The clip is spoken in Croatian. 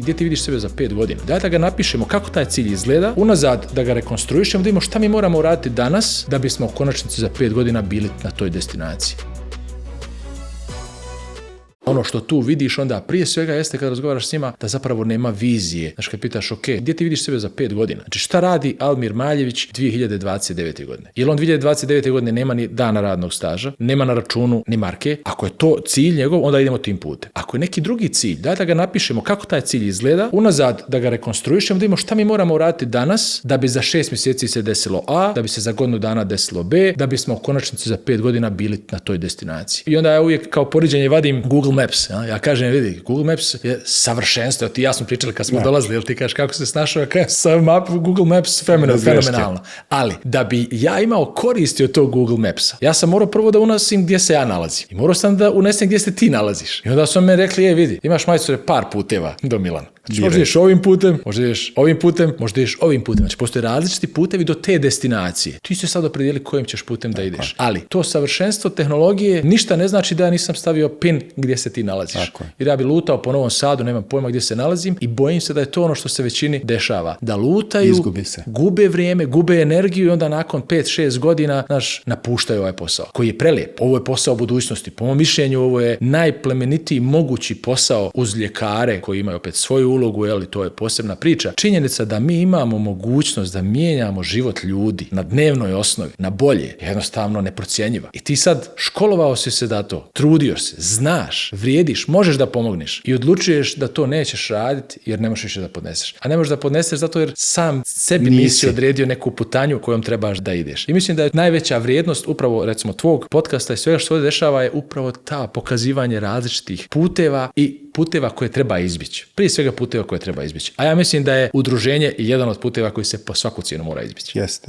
gdje ti vidiš sebe za 5 godina. Daj da ga napišemo kako taj cilj izgleda, unazad da ga rekonstruišemo, da vidimo šta mi moramo uraditi danas da bismo u konačnici za 5 godina bili na toj destinaciji. Ono što tu vidiš onda prije svega jeste kad razgovaraš s njima da zapravo nema vizije. Znaš, kad pitaš, ok, gdje ti vidiš sebe za 5 godina? Znači, šta radi Almir Maljević 2029. godine? Jer on 2029. godine nema ni dana radnog staža, nema na računu ni marke. Ako je to cilj njegov, onda idemo tim putem. Ako je neki drugi cilj, daj da ga napišemo kako taj cilj izgleda, unazad da ga rekonstruišemo, da vidimo šta mi moramo uraditi danas da bi za 6 mjeseci se desilo A, da bi se za godinu dana desilo B, da bismo u konačnici za 5 godina bili na toj destinaciji. I onda ja uvijek kao poređenje vadim Google Maps. Ja kažem, vidi, Google Maps je savršenstvo. Ti i ja smo pričali kad smo dolazili, jel ti kažeš kako se snašao, sa Google Maps fenomenalno. Ali, da bi ja imao koristi od tog Google Mapsa, ja sam morao prvo da unosim gdje se ja nalazim. I morao sam da unesem gdje se ti nalaziš. I onda su me rekli, vidi, imaš majstore par puteva do Milana. Znači, možda ideš ovim putem, možda ideš ovim putem, možda ideš ovim putem. Znači, postoje različiti putevi do te destinacije. Ti se sad opredijeli kojim ćeš putem da ideš. Ali to savršenstvo tehnologije ništa ne znači da ja nisam stavio pin gdje se ti nalaziš. Jer ja bi lutao po Novom Sadu, nemam pojma gdje se nalazim i bojim se da je to ono što se većini dešava. Da lutaju, gube vrijeme, gube energiju i onda nakon 5-6 godina, napuštaju ovaj posao. Koji je prelijep. Ovo je posao budućnosti. Po mom mišljenju, ovo je najplemenitiji mogući posao uz ljekare koji imaju opet svoju ulogu, to je posebna priča. Činjenica da mi imamo mogućnost da mijenjamo život ljudi na dnevnoj osnovi, na bolje, je jednostavno neprocjenjiva. I ti sad školovao si se da to, trudio se, znaš, vrijediš, možeš da pomogneš i odlučuješ da to nećeš raditi jer ne možeš više da podneseš. A ne možeš da podneseš zato jer sam sebi nisi odredio neku putanju kojom trebaš da ideš. I mislim da je najveća vrijednost upravo, recimo, tvog podcasta i svega što se dešava je upravo ta pokazivanje različitih puteva i puteva koje treba izbjeći. Prije svega puteva koje treba izbjeći. A ja mislim da je udruženje jedan od puteva koji se po svaku cijenu mora izbjeći. Jeste.